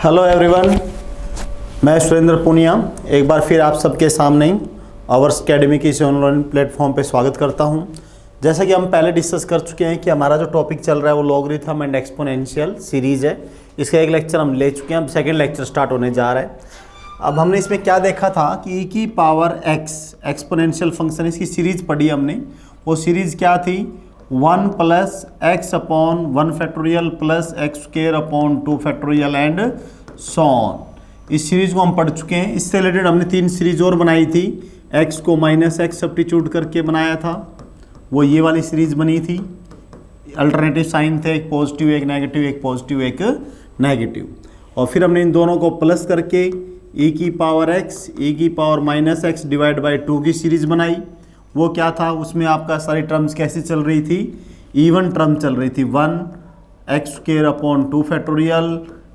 Hello everyone, मैं सुरेंद्र पुनिया एक बार फिर आप सबके सामने आवर्स अकेडमी की इस ऑनलाइन प्लेटफॉर्म पे स्वागत करता हूं। जैसा कि हम पहले डिस्कस कर चुके हैं कि हमारा जो टॉपिक चल रहा है वो लॉगरिथम एंड एक्सपोनेंशियल सीरीज़ है। इसका एक लेक्चर हम ले चुके हैं, अब सेकेंड लेक्चर स्टार्ट होने जा रहा है। अब हमने इसमें क्या देखा था कि e की पावर x एक्सपोनेंशियल फंक्शन, इसकी सीरीज़ पढ़ी हमने। वो सीरीज़ क्या थी? 1 plus x upon 1 factorial plus x square upon 2 factorial and so on. इस सीरीज़ को हम पढ़ चुके हैं। इससे रिलेटेड हमने 3 सीरीज और बनाई थी। x को माइनस एक्स सब्स्टिट्यूट करके बनाया था, वो ये वाली सीरीज़ बनी थी। अल्टरनेटिव साइन थे, एक पॉजिटिव एक नेगेटिव, एक पॉजिटिव एक नेगेटिव। और फिर हमने इन दोनों को प्लस करके e की पावर x e की power minus x divide by 2 की सीरीज़ बनाई। वो क्या था? उसमें आपका सारी टर्म्स कैसी चल रही थी? इवन टर्म चल रही थी। 1 x square upon 2 factorial,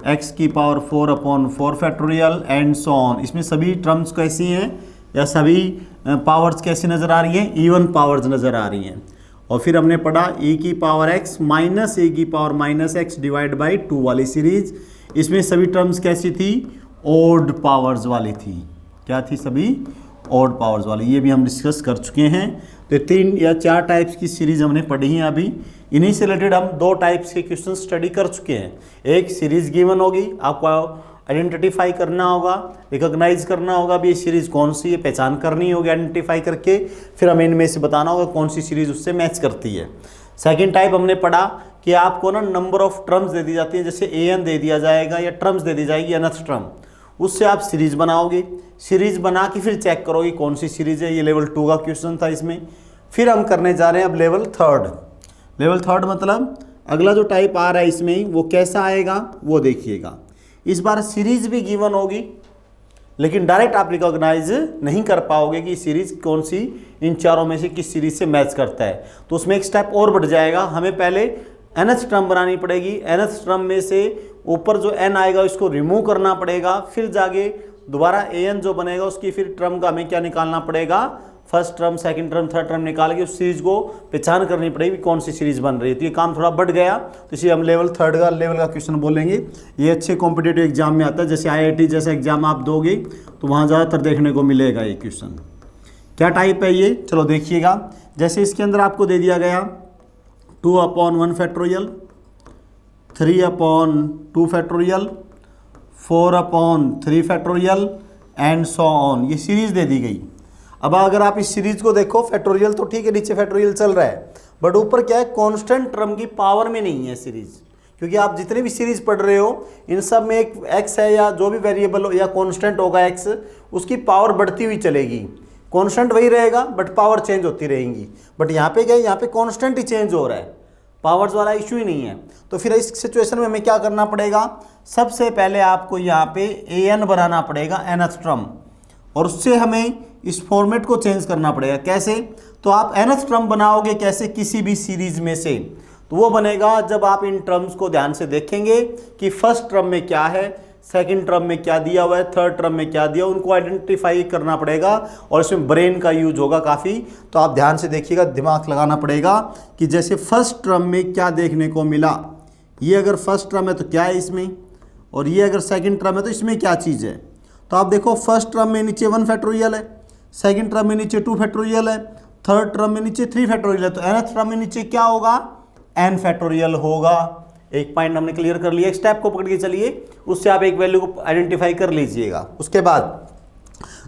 x की power 4 upon 4 factorial and so on. इसमें सभी टर्म्स कैसी हैं या सभी पावर्स कैसी नज़र आ रही हैं? इवन पावर्स नज़र आ रही हैं। और फिर हमने पढ़ा e की पावर x माइनस e की power minus x divide by 2 वाली सीरीज। इसमें सभी टर्म्स कैसी थी? ओड पावर्स वाली थी। क्या थी? सभी ओड पावर्स वाली। ये भी हम डिस्कस कर चुके हैं। तो 3 या 4 टाइप्स की सीरीज हमने पढ़ी है अभी। इन्हीं से रिलेटेड हम 2 टाइप्स के क्वेश्चन स्टडी कर चुके हैं। एक सीरीज गिवन होगी, आपको आइडेंटिफाई करना होगा, रिकॉग्नाइज करना होगा भी ये सीरीज कौन सी है, पहचान करनी होगी आइडेंटिफाई करके। फिर हमें इनमें से बताना होगा कौन सी सीरीज उससे मैच करती है। सेकेंड टाइप हमने पढ़ा कि आपको ना नंबर ऑफ टर्म्स दे दी जाती है, जैसे an दे दिया जाएगा या टर्म्स दे दी जाएगी nth टर्म, उससे आप सीरीज बनाओगे। सीरीज बना के फिर चेक करोगे कौन सी सीरीज है। ये लेवल 2 का क्वेश्चन था इसमें। फिर हम करने जा रहे हैं अब लेवल थर्ड। लेवल थर्ड मतलब अगला जो टाइप आ रहा है इसमें वो कैसा आएगा वो देखिएगा। इस बार सीरीज भी गिवन होगी, लेकिन डायरेक्ट आप रिकॉग्नाइज नहीं कर पाओगे कि सीरीज कौन सी इन चारों में से किस सीरीज से मैच करता है। तो उसमें एक स्टेप और बढ़ जाएगा। हमें पहले nth टर्म बनानी पड़ेगी। nth टर्म में से ऊपर जो n आएगा उसको रिमूव करना पड़ेगा। फिर जाके दोबारा an जो बनेगा उसकी फिर टर्म का हमें क्या निकालना पड़ेगा? First term, second term, third term निकाल के उस सीरीज को पहचान करनी पड़ेगी कौन सी सीरीज बन रही है। तो ये काम थोड़ा बढ़ गया, तो इसे हम लेवल थर्ड का क्वेश्चन बोलेंगे। ये अच्छे कॉम्पिटेटिव एग्जाम में आता है। जैसे IIT जैसा एग्जाम आप दोगे तो वहाँ ज़्यादातर देखने को मिलेगा ये क्वेश्चन। क्या टाइप है ये? चलो देखिएगा। जैसे इसके अंदर आपको दे दिया गया 2 upon 1 factorial, 3 upon 2 factorial, 4 upon 3 factorial and so on. ये सीरीज दे दी गई। अब अगर आप इस सीरीज को देखो, फैक्टोरियल तो ठीक है, नीचे फैक्टोरियल चल रहा है, बट ऊपर क्या है? कांस्टेंट टर्म की पावर में नहीं है सीरीज। क्योंकि आप जितने भी सीरीज पढ़ रहे हो इन सब में एक x है या जो भी वेरिएबल हो या कांस्टेंट होगा x, उसकी पावर बढ़ती हुई चलेगी। कांस्टेंट वही रहेगा बट पावर चेंज होती रहेगी। बट यहाँ पे क्या है? यहाँ पे कांस्टेंट ही चेंज हो रहा है, पावर्स वाला इशू ही नहीं है। तो फिर इस सिचुएशन में हमें क्या करना पड़ेगा? सबसे पहले आपको यहाँ पे an बनाना पड़ेगा, nth टर्म, और उससे हमें इस फॉर्मेट को चेंज करना पड़ेगा। कैसे? तो आप nth टर्म बनाओगे कैसे किसी भी सीरीज में से? तो वो बनेगा जब आप इन टर्म्स को ध्यान से देखेंगे कि फर्स्ट टर्म में क्या है, सेकंड टर्म में क्या दिया हुआ है, थर्ड टर्म में क्या दिया, उनको आइडेंटिफाई करना पड़ेगा। और इसमें ब्रेन का यूज होगा काफ़ी, तो आप ध्यान से देखिएगा, दिमाग लगाना पड़ेगा कि जैसे फर्स्ट टर्म में क्या देखने को मिला। ये अगर फर्स्ट टर्म है तो क्या है इसमें, और ये अगर सेकंड टर्म है तो इसमें क्या चीज़ है। तो आप देखो फर्स्ट टर्म में नीचे 1 फैक्टोरियल है, सेकंड टर्म में नीचे 2 फैक्टोरियल है, थर्ड टर्म में नीचे 3 फैक्टोरियल है। तो nth टर्म में नीचे क्या होगा? n फैक्टोरियल होगा। एक पॉइंट हमने क्लियर कर लिया। एक स्टेप को पकड़ के चलिए, उससे आप एक वैल्यू को आइडेंटिफाई कर लीजिएगा। उसके बाद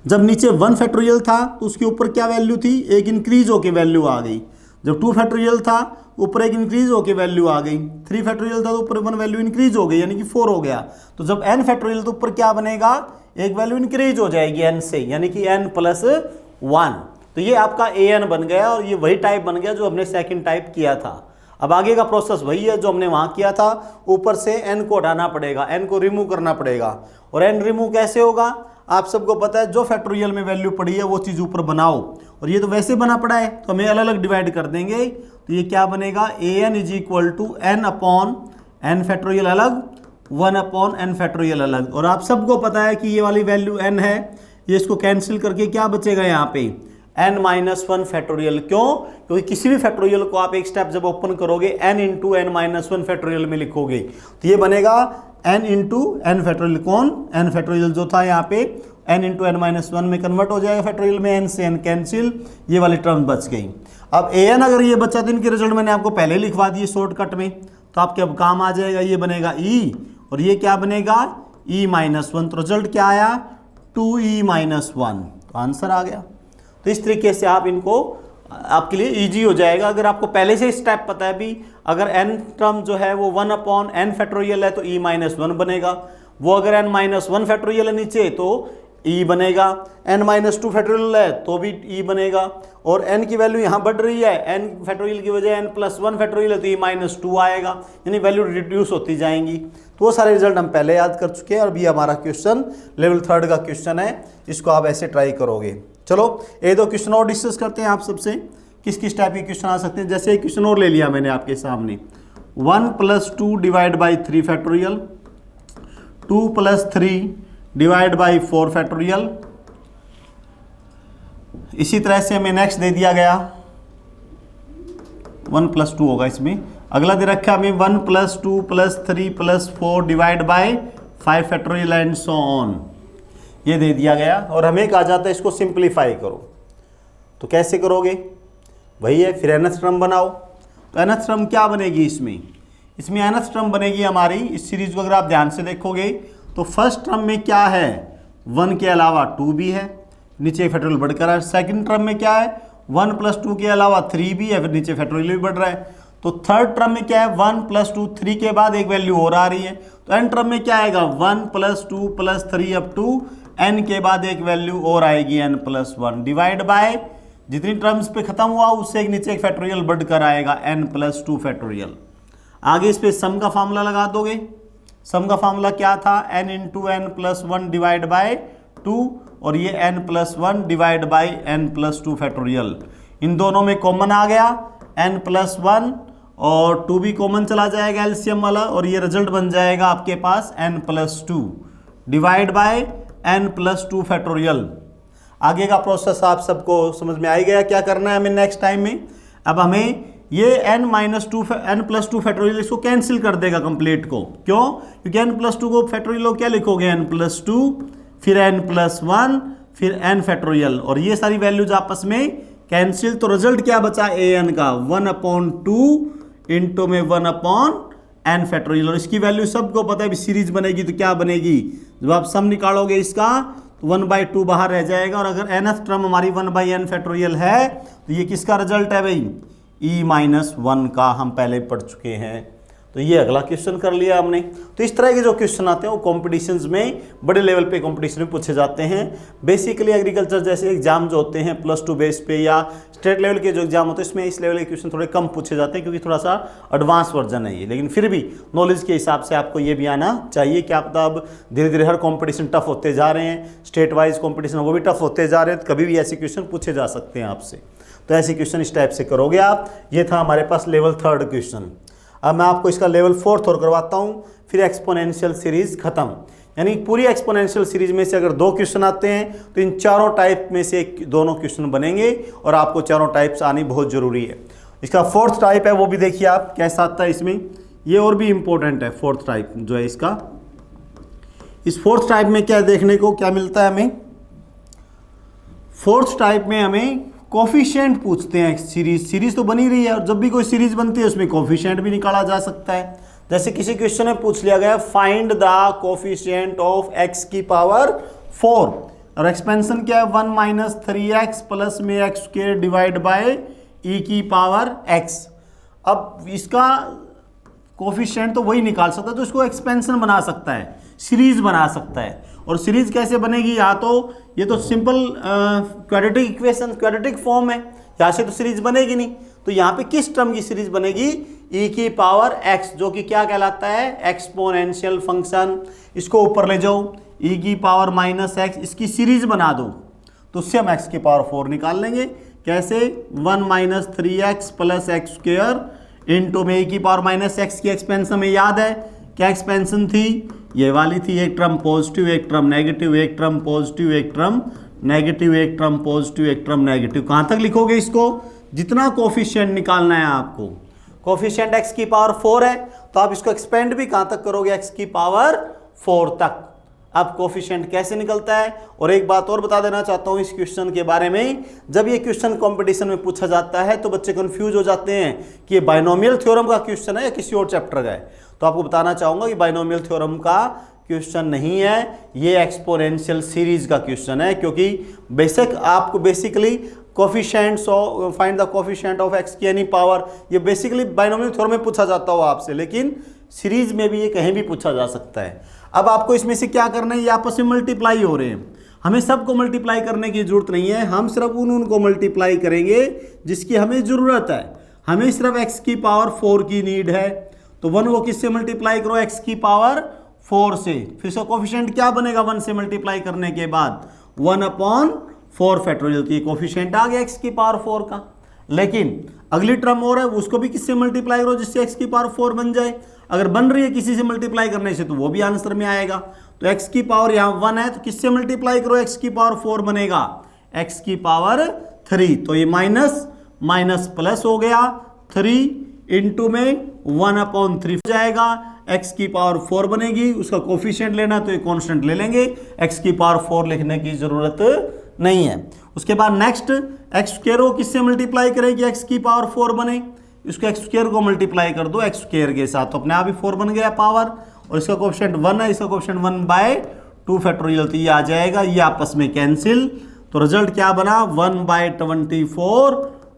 जब नीचे 1 फैक्टोरियल था तो उसके ऊपर क्या वैल्यू थी? एक इंक्रीज होके वैल्यू आ गई। जब 2 फैक्टोरियल था ऊपर एक इंक्रीज होके वैल्यू आ गई। 3 फैक्टोरियल था तो ऊपर 1 वैल्यू इंक्रीज हो गई, यानी कि 4 हो गया। तो जब n फैक्टोरियल तो ऊपर क्या बनेगा? एक वैल्यू इंक्रीज हो जाएगी n से, यानी कि n प्लस 1। तो ये आपका an बन गया, और ये वही टाइप बन गया जो हमने सेकंड टाइप किया था। अब आगे का प्रोसेस वही है जो हमने वहाँ किया था। ऊपर से n को हटाना पड़ेगा, n को रिमूव करना पड़ेगा। और n रिमूव कैसे होगा? आप सबको पता है, जो फैक्टोरियल में वैल्यू पड़ी है वो चीज़ ऊपर बनाओ। और ये तो वैसे बना पड़ा है, तो हमें अलग अलग डिवाइड कर देंगे। तो ये क्या बनेगा? an is equal to n upon n factorial अलग, 1 अपॉन n फैक्टोरियल अलग। और आप सबको पता है कि ये वाली वैल्यू n है, ये इसको कैंसिल करके क्या बचेगा यहाँ पे? n-1 factorial. क्यों? क्योंकि किसी भी फैक्टोरियल को आप एक स्टेप जब ओपन करोगे n इंटू n-1 फैक्टोरियल में लिखोगे तो ये बनेगा n इंटू एन फैक्टोरियल, कौन n फैक्टोरियल जो था यहाँ पे n into N minus one में कन्वर्ट हो जाएगा फैक्टोरियल में, n से n कैंसिल, ये वाली टर्म बच गई। अब an अगर ये बचा तो इनके रिजल्ट मैंने आपको पहले लिखवा दिए शॉर्टकट में, तो आपके अब काम आ जाएगा, ये बनेगा e और ये क्या बनेगा e माइनस वन, तो रिजल्ट क्या आया 2e माइनस वन, तो आंसर आ गया। तो इस तरीके से आप इनको, आपके लिए इजी हो जाएगा अगर आपको पहले से स्टेप पता है भी, अगर n टर्म जो है वो 1 अपॉन n फैक्टोरियल है तो e माइनस वन बनेगा, वो अगर n माइनस वन फैक्टोरियल है नीचे तो e बनेगा, n माइनस टू फैक्टोरियल है तो भी e बनेगा, और n की वैल्यू यहाँ बढ़ रही है, n फैक्टोरियल की वजह n प्लस वन फैक्टोरियल है तो e माइनस टू आएगा, यानी वैल्यू रिड्यूस होती जाएंगी। तो वो सारे रिजल्ट हम पहले याद कर चुके हैं और भी हमारा क्वेश्चन लेवल 3 का क्वेश्चन है, इसको आप ऐसे ट्राई करोगे। चलो एक दो क्वेश्चन और डिस्कस करते हैं आप सबसे, किस किस टाइप के क्वेश्चन आ सकते हैं। जैसे एक क्वेश्चन और ले लिया मैंने आपके सामने, 1 + 2 divide by 3 factorial, 2 + 3 divide by 4 factorial. इसी तरह से हमें नेक्स्ट दे दिया गया 1 + 2 होगा इसमें, अगला दे रखा हमें 1 + 2 + 3 + 4 divide by 5 factorial and so on, ये दे दिया गया। और हमें कहा जाता है इसको सिंप्लीफाई करो, तो कैसे करोगे, वही है फिर nth टर्म बनाओ। तो nth टर्म क्या बनेगी इसमें nth टर्म बनेगी हमारी, इस सीरीज को अगर आप ध्यान से देखोगे तो फर्स्ट टर्म में क्या है 1 के अलावा 2 भी है, नीचे फैक्टोरियल बढ़कर है। सेकंड टर्म में क्या है 1 + 2 के अलावा 3 भी है, फिर नीचे फैक्टोरियल भी बढ़ रहा है। तो थर्ड टर्म में क्या है 1 + 2 3 के बाद एक वैल्यू और आ रही है, तो एन टर्म में क्या आएगा 1 + 2 + 3 अप टू n के बाद एक वैल्यू और आएगी n + 1 डिवाइड बाय जितनी टर्म्स पे खत्म हुआ उससे एक नीचे एक फैक्टोरियल बढ़कर आएगा n + 2 फैक्टोरियल। आगे इस पे सम का फार्मूला लगा दोगे, सम का फार्मूला क्या था n into n + 1 divide by 2 और ये n + 1 divide by n + 2 factorial. इन दोनों में कॉमन आ गया n + 1 और 2 भी कॉमन चला जाएगा एलसीएम वाला, और ये रिजल्ट बन जाएगा आपके पास n + 2 divide by n + 2 factorial. आगे का प्रोसेस आप सबको समझ में आ ही गया क्या करना है हमें नेक्स्ट टाइम में। अब हमें ये n + 2 फैक्टोरियल इसको कैंसिल कर देगा कंप्लीट को, क्यों, क्योंकि n + 2 को फैक्टोरियल क्या लिखोगे n + 2 फिर n + 1 फिर n फैक्टोरियल, और ये सारी वैल्यूज आपस में कैंसिल, तो रिजल्ट क्या बचा an का 1/2 इंटू में 1/n फैक्टोरियल, और इसकी वैल्यू सबको पता है सीरीज बनेगी तो क्या बनेगी, जब आप सम निकालोगे इसका तो 1/2 बाहर रह जाएगा, और अगर nth टर्म हमारी 1/n फैक्टोरियल है तो ये किसका रिजल्ट है भाई e माइनस वन का, हम पहले पढ़ चुके हैं। तो ये अगला क्वेश्चन कर लिया हमने। तो इस तरह के जो क्वेश्चन आते हैं वो कॉम्पिटिशन्स में बड़े लेवल पे कंपटीशन में पूछे जाते हैं। बेसिकली एग्रीकल्चर जैसे एग्जाम जो होते हैं +2 बेस पे या स्टेट लेवल के जो एग्जाम होते हैं इसमें इस लेवल के क्वेश्चन थोड़े कम पूछे जाते हैं, क्योंकि थोड़ा सा एडवांस वर्जन है ये, लेकिन फिर भी नॉलेज के हिसाब से आपको ये भी आना चाहिए। क्या पता अब धीरे धीरे हर कॉम्पिटिशन टफ होते जा रहे हैं, स्टेट वाइज कॉम्पिटिशन वो भी टफ होते जा रहे हैं, तो कभी भी ऐसे क्वेश्चन पूछे जा सकते हैं आपसे। तो ऐसे क्वेश्चन इस टाइप से करोगे आप। ये था हमारे पास लेवल 3 क्वेश्चन। अब मैं आपको इसका लेवल 4 और करवाता हूँ, फिर एक्सपोनेंशियल सीरीज खत्म। यानी पूरी एक्सपोनेंशियल सीरीज में से अगर 2 क्वेश्चन आते हैं तो इन चारों टाइप में से दोनों क्वेश्चन बनेंगे, और आपको चारों टाइप्स आनी बहुत ज़रूरी है। इसका 4th टाइप है वो भी देखिए आप कैसा आता है इसमें, ये और भी इम्पोर्टेंट है 4th टाइप जो है इसका। इस 4th टाइप में क्या देखने को क्या मिलता है हमें, 4th टाइप में हमें कोफिशिएंट पूछते हैं। सीरीज तो बनी रही है, और जब भी कोई सीरीज बनती है उसमें कोफिशिएंट भी निकाला जा सकता है। जैसे किसी क्वेश्चन में पूछ लिया गया find the coefficient of x की पावर 4, और एक्सपेंशन क्या है 1 - 3x प्लस में x² डिवाइड बाय e की पावर x। अब इसका कोफिशिएंट तो वही निकाल सकता है तो इसको एक्सपेंशन बना सकता है, सीरीज बना सकता है। और सीरीज कैसे बनेगी, या तो ये तो simple quadratic equation quadratic form है, यहाँ से तो सीरीज बनेगी नहीं। तो यहाँ पे किस टर्म की सीरीज बनेगी e की पावर x, जो कि क्या कहलाता है एक्सपोनेंशियल फंक्शन। इसको ऊपर ले जाओ e की पावर -x, इसकी सीरीज बना दो तो उससे हम x की पावर 4 निकाल लेंगे। कैसे 1 - 3x प्लस x² इंटू में e की पावर -x की एक्सपेंशन में याद है क्या एक्सपेंशन थी, ये वाली थी, एक टर्म पॉजिटिव एक टर्म नेगेटिव, एक टर्म पॉजिटिव एक टर्म नेगेटिव, एक टर्म पॉजिटिव एक टर्म नेगेटिव। कहाँ तक लिखोगे इसको, जितना कोफिशिएंट निकालना है आपको। कोफिशिएंट x की पावर 4 है, तो आप इसको एक्सपेंड भी कहां तक करोगे, x की पावर 4 तक। अब कोफिशिएंट कैसे निकलता है। और एक बात और बता देना चाहता हूं इस क्वेश्चन के बारे में, जब ये क्वेश्चन कंपटीशन में पूछा जाता है तो बच्चे कंफ्यूज हो जाते हैं कि ये बाइनोमियल थ्योरम का क्वेश्चन है या किसी और चैप्टर का है। तो आपको बताना चाहूंगा कि बाइनोमियल थ्योरम का क्वेश्चन नहीं है, ये एक्सपोनेंशियल सीरीज का क्वेश्चन है, क्योंकि आपको basically coefficients find the coefficient of x की एनी पावर, ये बेसिकली बाइनोमियल थ्योरम में पूछा जाता हो आपसे, लेकिन सीरीज में भी ये कहीं भी पूछा जा सकता है। अब आपको इसमें से क्या करना है, ये आपस में मल्टीप्लाई हो रहे हैं, हमें सबको मल्टीप्लाई करने की जरूरत नहीं है, हम सिर्फ उनको मल्टीप्लाई करेंगे जिसकी हमें जरूरत है। हमें सिर्फ x की पावर 4 की नीड है, तो 1 को किससे मल्टीप्लाई करो, x की पावर 4 से, फिर इसका कोफिशिएंट क्या बनेगा 1 से मल्टीप्लाई करने के बाद 1/4 फैक्टोरियल, की कोफिशिएंट आ गया x की पावर 4 का। लेकिन अगली टर्म और है, उसको भी किससे मल्टीप्लाई करो जिससे x की पावर 4 बन जाए। अगर बन रही है किसी से मल्टीप्लाई करने से तो वो भी आंसर में आएगा। तो x की पावर यहाँ 1 है, तो किससे मल्टीप्लाई करो, x की पावर 4 बनेगा x की पावर 3, तो ये माइनस माइनस प्लस हो गया, 3 इंटू में 1/3 हो जाएगा, x की पावर 4 बनेगी, उसका कोफिशिएंट लेना तो ये कांस्टेंट ले लेंगे, x की पावर 4 लिखने की जरूरत नहीं है। उसके बाद नेक्स्ट एक्स स्क्वायर को किससे मल्टीप्लाई करेगी, x की पावर 4 बने, इसको एक्स स्क्वायर को मल्टीप्लाई कर दो एक्स स्क्वायर के साथ, तो अपने आप ही 4 बन गया पावर, और इसका कोफिशिएंट 1 है, इसका कोफिशिएंट 1/2 फैक्टोरियल, तो ये आ जाएगा, ये आपस में कैंसिल, तो रिजल्ट क्या बना 1/24,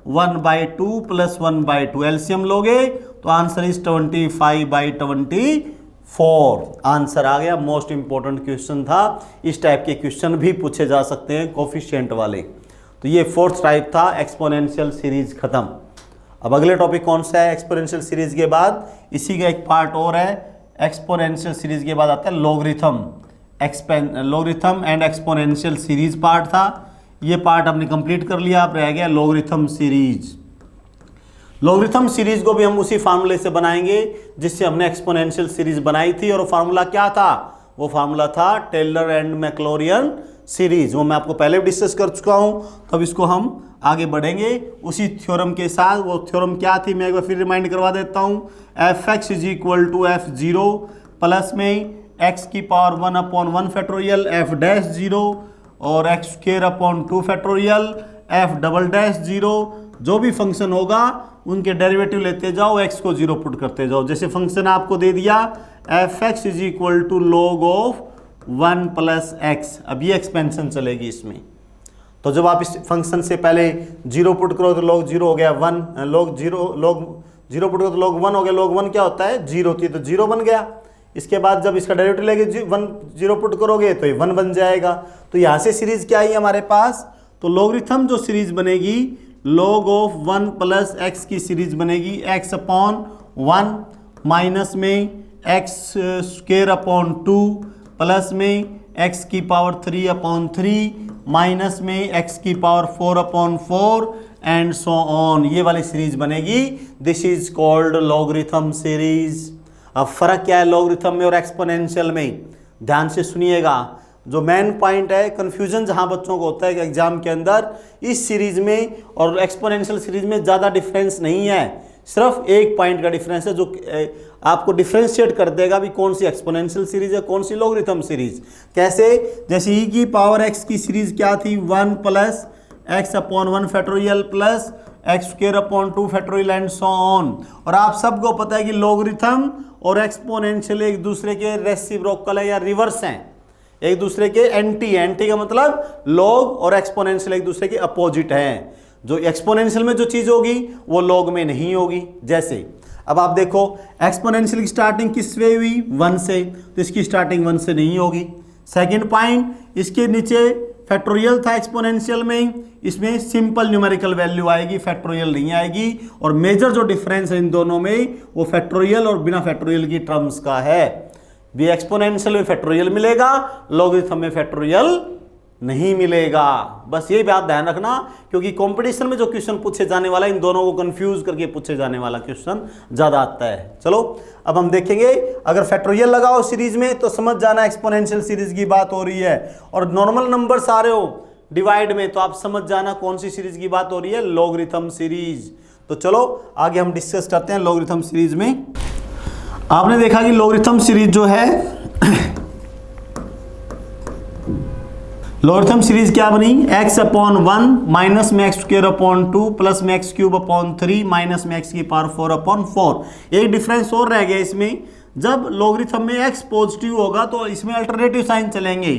1/2 प्लस 1/2, एलसीएम लोगे तो आंसर इज 25/24, आंसर आ गया। मोस्ट इंपॉर्टेंट क्वेश्चन था, इस टाइप के क्वेश्चन भी पूछे जा सकते हैं कोफिशिएंट वाले। तो ये 4th टाइप था, एक्सपोनेंशियल सीरीज खत्म। अब अगले टॉपिक कौन सा है, एक्सपोनेंशियल सीरीज के बाद इसी का एक पार्ट और है, एक्सपोनेंशियल सीरीज के बाद आता है logarithm, logarithm and exponential series part था, ये पार्ट हमने कंप्लीट कर लिया। अब रह गया लॉगरिथम सीरीज। लॉगरिथम सीरीज को भी हम उसी फार्मूले से बनाएंगे जिससे हमने एक्सपोनेंशियल सीरीज बनाई थी, और फार्मूला क्या था, वो फार्मूला था टेलर एंड मैक्लॉरियन सीरीज, वो मैं आपको पहले भी डिस्कस कर चुका हूं। तब इसको हम आगे बढ़ेंगे उसी थ्योरम के साथ। वो थ्योरम क्या थी मैं एक बार फिर रिमाइंड करवा देता हूं, fx is equal to f0 plus में x की पावर 1/1 फैक्टोरियल f डैश 0 और x square upon 2 factorial f double dash 0, जो भी फंक्शन होगा उनके डेरिवेटिव लेते जाओ, x को 0 पुट करते जाओ। जैसे फंक्शन आपको दे दिया fx is equal to log of 1 plus x, अब ये एक्सपेंशन चलेगी इसमें। तो जब आप इस फंक्शन से पहले 0 पुट करो तो log 0 हो गया 1, log 0 पुट करो तो log 1 हो गया, log 1 क्या होता है 0 होती है, तो 0 बन गया। इसके बाद जब इसका डेरिवेटिव लेके 0 पुट करोगे तो ये 1 बन जाएगा। तो यहाँ से सीरीज क्या आई हमारे पास, तो लॉगरिथम जो सीरीज बनेगी log ऑफ 1 प्लस x की सीरीज बनेगी x/1 माइनस में x स्क्वायर अपॉन 2 प्लस में x की पावर 3/3 माइनस में x की पावर 4/4 एंड सो ऑन, ये वाली सीरीज बनेगी। This is called logarithm series. अब फर्क क्या है लॉगरिथम में और एक्सपोनेंशियल में, ध्यान से सुनिएगा। जो मेन पॉइंट है, कंफ्यूजन जहां बच्चों को होता है कि एग्जाम के अंदर इस सीरीज में और एक्सपोनेंशियल सीरीज में ज़्यादा डिफरेंस नहीं है, सिर्फ एक पॉइंट का डिफरेंस है जो आपको डिफ्रेंशिएट कर देगा भी कौन सी एक्सपोनेंशियल सीरीज है कौन सी लॉगरिथम सीरीज। कैसे, जैसे e की पावर x की सीरीज क्या थी 1 plus x/1 factorial plus x square upon 2 factorial and so on. और आप सबको पता है कि लॉगरिथम और एक्सपोनेंशियल एक दूसरे के रेसिप्रोकल है या रिवर्स हैं, एक दूसरे के एंटी का मतलब लॉग और एक्सपोनेंशियल एक दूसरे के अपोजिट हैं। जो एक्सपोनेंशियल में जो चीज होगी वो लॉग में नहीं होगी। जैसे अब आप देखो एक्सपोनेंशियल की स्टार्टिंग किस से हुई 1 से, तो इसकी स्टार्टिंग 1 से नहीं होगी। सेकंड पॉइंट, इसके नीचे फैक्टोरियल था एक्सपोनेंशियल में, इसमें सिंपल न्यूमेरिकल वैल्यू आएगी, फैक्टोरियल नहीं आएगी। और मेजर जो डिफरेंस है इन दोनों में वो फैक्टोरियल और बिना फैक्टोरियल की टर्म्स का है। भी एक्सपोनेंशियल में फैक्टोरियल मिलेगा, लॉगरिथम में फैक्टोरियल नहीं मिलेगा। बस यही बात ध्यान रखना, क्योंकि कंपटीशन में जो क्वेश्चन पूछे जाने वाला है इन दोनों को कंफ्यूज करके पूछे जाने वाला क्वेश्चन ज्यादा आता है। चलो अब हम देखेंगे, अगर फैक्टोरियल लगाओ सीरीज में तो समझ जाना एक्सपोनेंशियल सीरीज की बात हो रही है, और नॉर्मल नंबर्स आ रहे हो डिवाइड में तो आप समझ जाना कौन सी सीरीज की बात हो रही है, लॉगरिथम सीरीज। तो चलो आगे हम डिस्कस करते हैं लॉगरिथम सीरीज में। आपने देखा कि लॉगरिथम सीरीज जो है लॉगरिथम सीरीज क्या बनी, x अपॉन 1 माइनस में एक्स स्क्वायर अपॉन 2 प्लस में एक्स क्यूब अपॉन 3 माइनस में एक्स की पावर 4 अपॉन 4। एक डिफरेंस और रह गया इसमें, जब लॉगरिथम में x पॉजिटिव होगा तो इसमें अल्टरनेटिव साइन चलेंगे,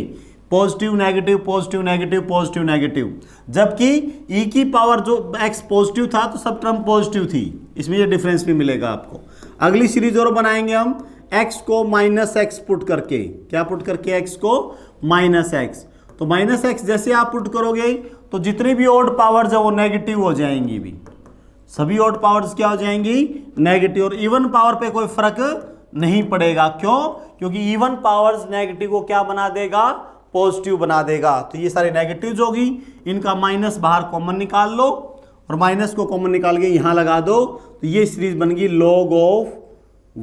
positive negative positive negative positive negative, जबकि e की पावर जो x पॉजिटिव था तो सब टर्म पॉजिटिव थी, इसमें ये डिफरेंस भी मिलेगा आपको। अगली सीरीज और बनाएंगे हम x को माइनस एक्स पुट करके, क्या पुट करके, x को माइनस एक्स। तो माइनस एक्स जैसे आप पुट करोगे तो जितनी भी ऑड पावर्स है वो नेगेटिव हो जाएंगी, भी सभी ऑड पावर्स क्या हो जाएंगी, नेगेटिव। और इवन पावर पे कोई फर्क नहीं पड़ेगा, क्यों, क्योंकि इवन पावर्स नेगेटिव को क्या बना देगा, पॉजिटिव बना देगा। तो ये सारे नेगेटिव्स होगी, इनका माइनस बाहर कॉमन निकाल लो और माइनस को कॉमन निकाल के यहां लगा दो, तो ये सीरीज बन गई log ऑफ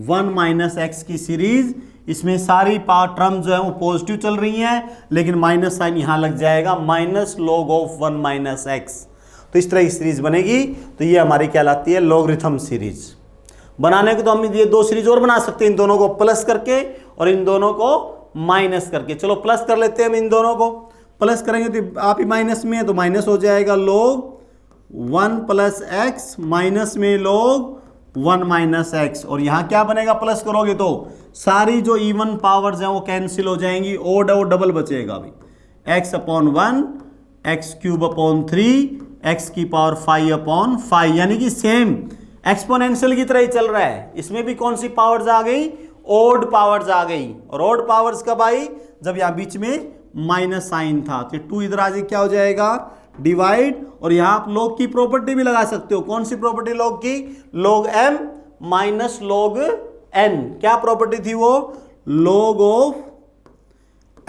1 माइनस एक्स की सीरीज। इसमें सारी पावर टर्म जो है वो पॉजिटिव चल रही हैं, लेकिन माइनस साइन यहां लग जाएगा, minus log of 1 minus x. तो इस तरह की सीरीज बनेगी। तो ये हमारी कहलाती है लॉगरिथम सीरीज। बनाने को तो हम ये दो सीरीज और बना सकते हैं, इन दोनों को प्लस करके और इन दोनों को माइनस करके। चलो प्लस कर लेते हैं हम, इन दोनों को प्लस करेंगे तो आप ही माइनस में है तो माइनस हो जाएगा log 1 प्लस एक्स माइनस में log 1 माइनस एक्स। और यहां क्या बनेगा, प्लस करोगे तो सारी जो इवन पावर्स हैं वो कैंसिल हो जाएंगी, ओड और डबल बचेगा अभी, x upon 1 x cube upon 3 x की पावर 5 अपॉन 5, यानी कि सेम एक्सपोनेंशियल की तरह ही चल रहा है। इसमें भी कौन सी पावर्स आ गई, ओड पावर्स आ गई। और ओड पावर्स कब आई, जब यहां बीच में माइनस साइन था। तो 2 इधर आ जाए क्या हो जाएगा, डिवाइड। और यहां आप log की प्रॉपर्टी भी लगा सकते हो, कौन सी प्रॉपर्टी log की, log m minus log n। क्या प्रॉपर्टी थी वो, log of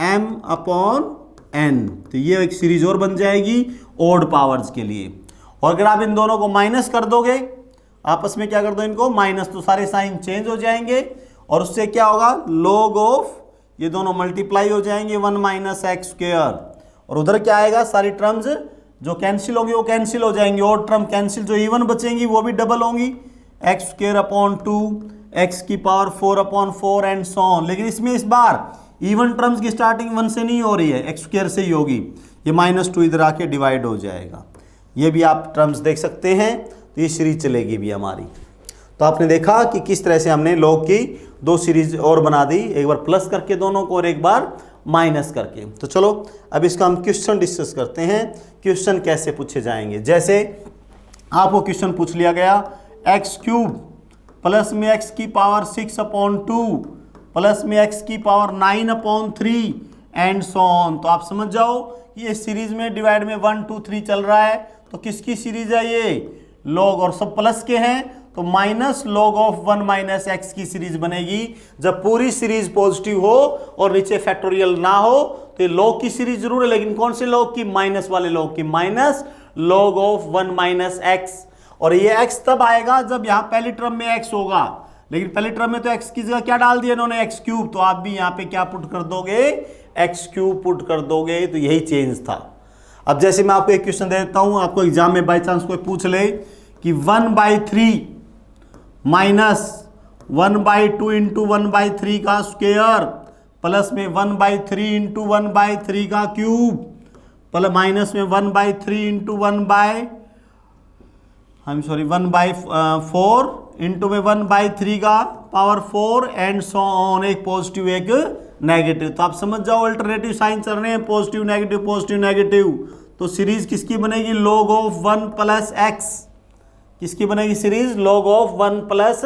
m upon n। तो ये एक सीरीज और बन जाएगी ओड पावर्स के लिए। और अगर आप इन दोनों को माइनस कर दोगे, आपस में क्या कर दो इनको माइनस, तो सारे साइन चेंज हो जाएंगे और उससे क्या होगा, log ऑफ, ये दोनों मल्टीप्लाई हो जाएंगे 1 माइनस एक्स स्क्वायर। और उधर क्या आएगा, सारी टर्म्स जो कैंसिल होंगी वो कैंसिल हो जाएंगी, और टर्म कैंसिल, जो इवन बचेंगी वो भी डबल होंगी, एक्स स्क्वायर अपॉन 2 एक्स की power 4 upon 4 and so on. लेकिन इसमें इस बार इवन टर्म्स की स्टार्टिंग 1 से नहीं हो रही है, एक्स स्क्वायर से ही होगी। ये -2 इधर आके डिवाइड हो जाएगा। ये भी आप टर्म्स देख सकते हैं, तो ये सीरीज चलेगी भी हमारी। तो आपने देखा कि किस तरह से हमने log की दो सीरीज और बना दी, एक बार प्लस करके दोनों को और एक बार माइनस करके। तो चलो अब इसका हम क्वेश्चन डिस्कस करते हैं, क्वेश्चन कैसे पूछे जाएंगे। जैसे आपको क्वेश्चन पूछ लिया गया, एक्स क्यूब प्लस में एक्स की पावर 6 अपॉन 2 प्लस में एक्स की power 9 upon 3 and so on. तो आप समझ जाओ कि ये सीरीज में डिवाइड में 1 2 3 चल रहा है, तो किसकी सीरीज है ये, log, और सब प्लस के हैं तो minus log of 1 minus x की सीरीज बनेगी। जब पूरी सीरीज पॉजिटिव हो और नीचे फैक्टोरियल ना हो तो ये log की सीरीज जरूर है, लेकिन कौन से log की, माइनस वाले log की, minus log of 1 minus x. और ये x तब आएगा जब यहां पहली टर्म में x होगा, लेकिन पहली टर्म में तो x की जगह क्या डाल दिया इन्होंने, x क्यूब। तो आप भी यहां पे क्या पुट कर दोगे, x क्यूब पुट कर दोगे। तो यही चेंज था। अब जैसे मैं आपको एक क्वेश्चन दे देता हूं, आपको एग्जाम में बाई चांस कोई पूछ ले कि 1/3 माइनस 1/2 इंटू 1/3 का स्क्वायर प्लस में 1/3 इंटू 1/3 का क्यूब प्लस माइनस में 1/3 इंटू 1/4 इंटू में 1/3 का पावर 4 एंड सो ऑन, एक पॉजिटिव एक नेगेटिव। तो आप समझ जाओ अल्टरनेटिव साइन चल रहे हैं, पॉजिटिव नेगेटिव। तो सीरीज किसकी बनेगी, log ऑफ 1 प्लस एक्स। किसकी बनेगी series, log of 1 plus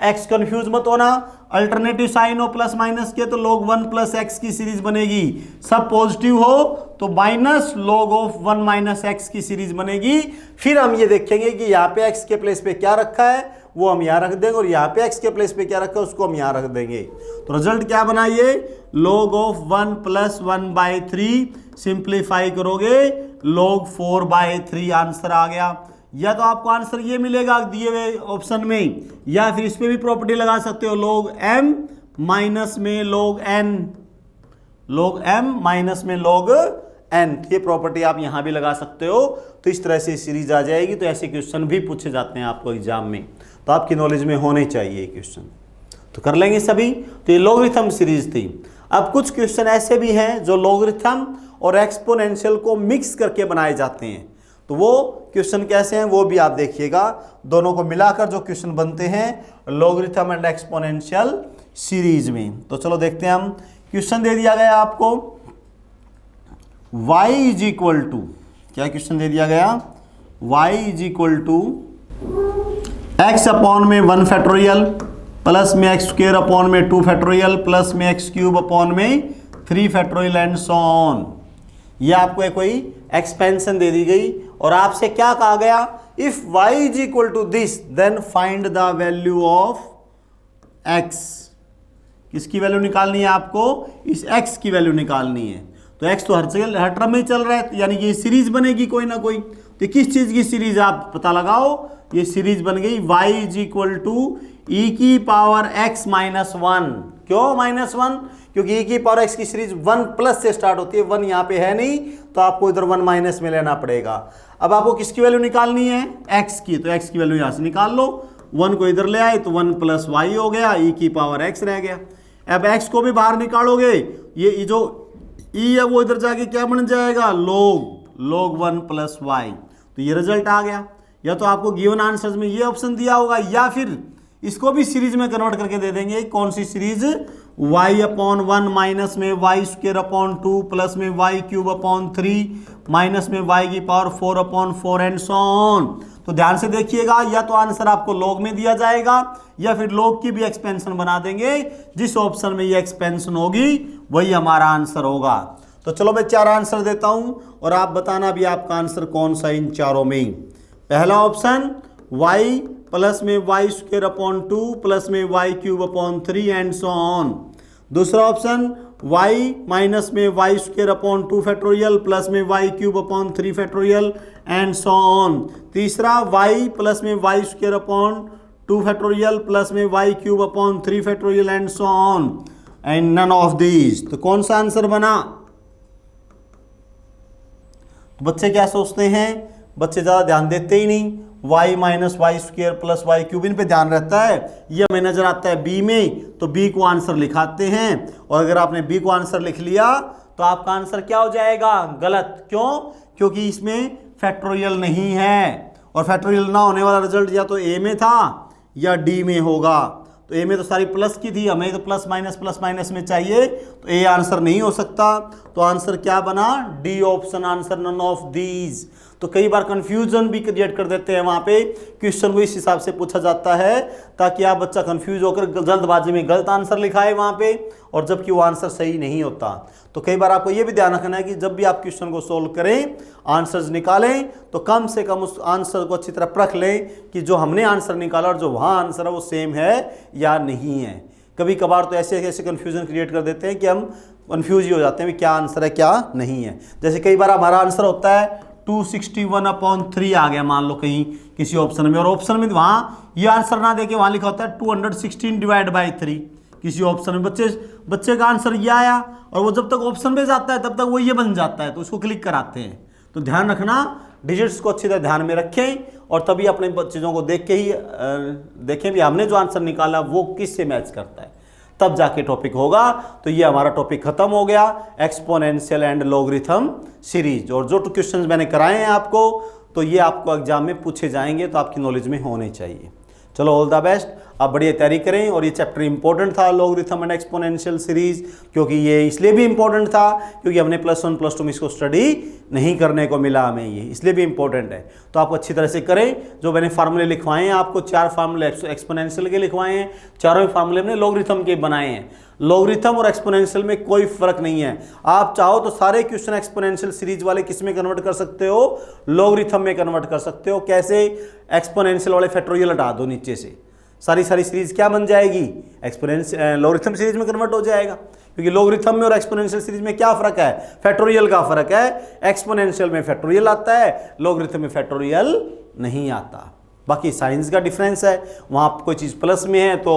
x. Confuse मत होना, अल्टरनेटिव साइन हो प्लस माइनस के तो log 1 प्लस एक्स की सीरीज बनेगी। सब पॉजिटिव हो तो minus log of 1 minus x की सीरीज बनेगी। फिर हम ये देखेंगे कि यहाँ पे एक्स के प्लेस पे क्या रखा है वो हम यहाँ रख देंगे, और यहाँ पे एक्स के प्लेस पे क्या रखा है उसको हम यहाँ रख देंगे। तो रिजल्ट क्या बना, ये log ऑफ 1 प्लस 1/3 सिंप्लीफाई करोगे log 4/3 आंसर आ गया। या तो आपको आंसर ये मिलेगा दिए हुए ऑप्शन में, या फिर इस पे भी प्रॉपर्टी लगा सकते हो, log m माइनस में log n, log m minus में log n। ये प्रॉपर्टी आप यहां भी लगा सकते हो, तो इस तरह से सीरीज आ जाएगी। तो ऐसे क्वेश्चन भी पूछे जाते हैं आपको एग्जाम में, तो आपकी नॉलेज में होने चाहिए क्वेश्चन। तो कर लेंगे सभी। तो ये लॉगरिथम सीरीज थी। अब कुछ क्वेश्चन ऐसे भी हैं जो लॉगरिथम और एक्सपोनेंशियल को मिक्स करके बनाए जाते हैं। तो वो क्वेश्चन कैसे हैं वो भी आप देखिएगा। दोनों को मिलाकर जो क्वेश्चन बनते हैं लॉगरिथम एंड एक्सपोनेंशियल सीरीज में। तो चलो देखते हैं हम। क्वेश्चन दे दिया गया आपको y इज इक्वल टू, क्या क्वेश्चन दे दिया गया, y is equal to x upon में 1 फैक्टोरियल प्लस में x स्क्वायर अपॉन में 2 फैक्टोरियल प्लस में x क्यूब अपॉन में 3 फैक्टोरियल एंड सो ऑन। ये आपको कोई एक्सपेंशन दे दी गई और आपसे क्या कहा गया, if y is equal to this then find the value of x। किसकी वैल्यू निकालनी है आपको, इस x की वैल्यू निकालनी है। तो x तो हर जगह हर टर्म में चल रहा है, तो यानी कि ये सीरीज बनेगी कोई ना कोई। तो किस चीज की सीरीज आप पता लगाओ, ये सीरीज बन गई y is equal to e की पावर x माइनस 1। क्यों माइनस 1, क्योंकि e की पावर x की सीरीज 1 प्लस से स्टार्ट होती है, 1 यहाँ पे है नहीं, तो आपको इधर 1 माइनस में लेना पड़ेगा। अब आपको किसकी वैल्यू निकालनी है, x की। तो x की वैल्यू यहाँ से निकाल लो, 1 को इधर ले आए तो 1 प्लस y हो गया, e की पावर x रह गया। अब x को भी बाहर निकालोगे, ये जो e है वो इधर जाके क्या बन जाएगा, log 1 प्लस y। तो ये रिजल्ट आ गया। या तो आपको गिवन आंसर्स में ये ऑप्शन दिया होगा, या फिर इसको भी सीरीज में कन्वर्ट करके दे देंगे। कौन सी सीरीज, y अपॉन 1 माइनस में y स्क्वायर अपॉन 2 प्लस में y क्यूब अपॉन 3 माइनस में y की power 4 upon 4 and so on. तो ध्यान से देखिएगा, या तो आंसर आपको लॉग में दिया जाएगा या फिर लॉग की भी एक्सपेंशन बना देंगे। जिस ऑप्शन में ये एक्सपेंशन होगी वही हमारा आंसर होगा। तो चलो मैं 4 आंसर देता हूं और आप बताना भी आपका आंसर कौन सा इन चारों में। पहला ऑप्शन y प्लस में y स्क्वायर अपॉन 2 प्लस में y cube upon 3 and so on. दूसरा ऑप्शन y माइनस में y square upon 2 factorial plus में y cube upon 3 factorial and so on. तीसरा y प्लस में y square upon 2 factorial plus में y cube upon 3 factorial and so on and none of these. तो कौन सा answer बना, तो बच्चे क्या सोचते हैं, बच्चे ज़्यादा ध्यान देते ही नहीं। y minus Y square plus Y cube इन पे ध्यान रहता है। ये हमें नजर आता है b में, तो b को आंसर लिखाते हैं। और अगर आपने b को आंसर लिख लिया तो आपका आंसर क्या हो जाएगा, गलत। क्यों, क्योंकि इसमें फैक्टोरियल नहीं है, और फैक्टोरियल ना होने वाला रिजल्ट या तो a में था या d में होगा। तो a में तो सारी प्लस की थी, हमें तो प्लस माइनस में चाहिए, तो a आंसर नहीं हो सकता। तो आंसर क्या बना, D option answer, none of these. तो कई बार कंफ्यूजन भी क्रिएट कर देते हैं, वहां पे क्वेश्चन को इस हिसाब से पूछा जाता है ताकि आप बच्चा कंफ्यूज होकर जल्दबाजी में गलत आंसर लिखाए वहां पे, और जबकि वो आंसर सही नहीं होता। तो कई बार आपको ये भी ध्यान रखना है कि जब भी आप क्वेश्चन को सोल्व करें, आंसर्स निकालें, तो कम से कम उस आंसर को अच्छी तरह परख लें कि जो हमने आंसर निकाला और जो वहाँ आंसर है वो सेम है या नहीं है। कभी कभार तो ऐसे ऐसे कन्फ्यूजन क्रिएट कर देते हैं कि हम कन्फ्यूज ही हो जाते हैं कि क्या आंसर है क्या नहीं है। जैसे कई बार हमारा आंसर होता है 261/3 आ गया मान लो कहीं किसी ऑप्शन में, और ऑप्शन में वहाँ ये आंसर ना देके वहाँ लिखा होता है 216/3 किसी ऑप्शन में। बच्चे का आंसर ये आया, और वो जब तक ऑप्शन पे जाता है तब तक वो ये बन जाता है, तो उसको क्लिक कराते हैं। तो ध्यान रखना, डिजिट्स को अच्छी तरह ध्यान में रखें, और तभी अपने चीज़ों को देख के ही देखें भी हमने जो आंसर निकाला वो किससे मैच करता है, तब जाके टॉपिक होगा। तो ये हमारा टॉपिक खत्म हो गया, एक्सपोनेंशियल एंड लॉगरिथम सीरीज। और जो क्वेश्चंस मैंने कराए हैं आपको, तो ये आपको एग्जाम में पूछे जाएंगे, तो आपकी नॉलेज में होने चाहिए। चलो ऑल द बेस्ट, आप बढ़िया तैयारी करें। और ये चैप्टर इंपॉर्टेंट था लॉगरिथम एंड एक्सपोनेंशियल सीरीज, क्योंकि ये इसलिए भी इंपॉर्टेंट था क्योंकि हमने +1 +2 में इसको स्टडी नहीं करने को मिला हमें, ये इसलिए भी इंपॉर्टेंट है। तो आप अच्छी तरह से करें। जो मैंने फार्मूले लिखवाए हैं आपको, 4 फार्मूले एक्सपोनेंशियल के लिखवाए हैं, चारों फार्मूले हमने लॉगरिथम के बनाए हैं। लॉगरिथम और एक्सपोनेंशियल में कोई फर्क नहीं है। आप चाहो तो सारे क्वेश्चन एक्सपोनेंशियल सीरीज वाले किस में कन्वर्ट कर सकते हो, लॉगरिथम में कन्वर्ट कर सकते हो। कैसे, एक्सपोनेंशियल वाले फैक्टोरियल हटा दो नीचे से, सारी सीरीज क्या बन जाएगी, एक्सपोनेंशियल लॉगरिथम सीरीज में कन्वर्ट हो जाएगा। क्योंकि लॉगरिथम में और एक्सपोनेंशियल सीरीज में क्या फर्क है, फैक्टोरियल का फर्क है। एक्सपोनेंशियल में फैक्टोरियल आता है, लॉगरिथम में फैक्टोरियल नहीं आता। बाकी साइंस का डिफरेंस है, वहाँ कोई चीज़ प्लस में है तो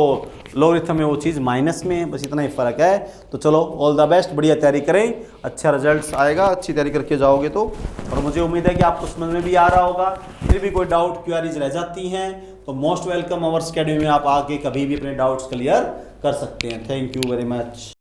लॉगरिथम में वो चीज़ माइनस में है, बस इतना ही फ़र्क है। तो चलो ऑल द बेस्ट, बढ़िया तैयारी करें, अच्छा रिजल्ट्स आएगा, अच्छी तैयारी करके जाओगे तो। और मुझे उम्मीद है कि आपको समझ में भी आ रहा होगा। फिर भी कोई डाउट क्वेरीज रह जाती हैं तो मोस्ट वेलकम, आवर अकेडमी में आप आके कभी भी अपने डाउट्स क्लियर कर सकते हैं। Thank you very much.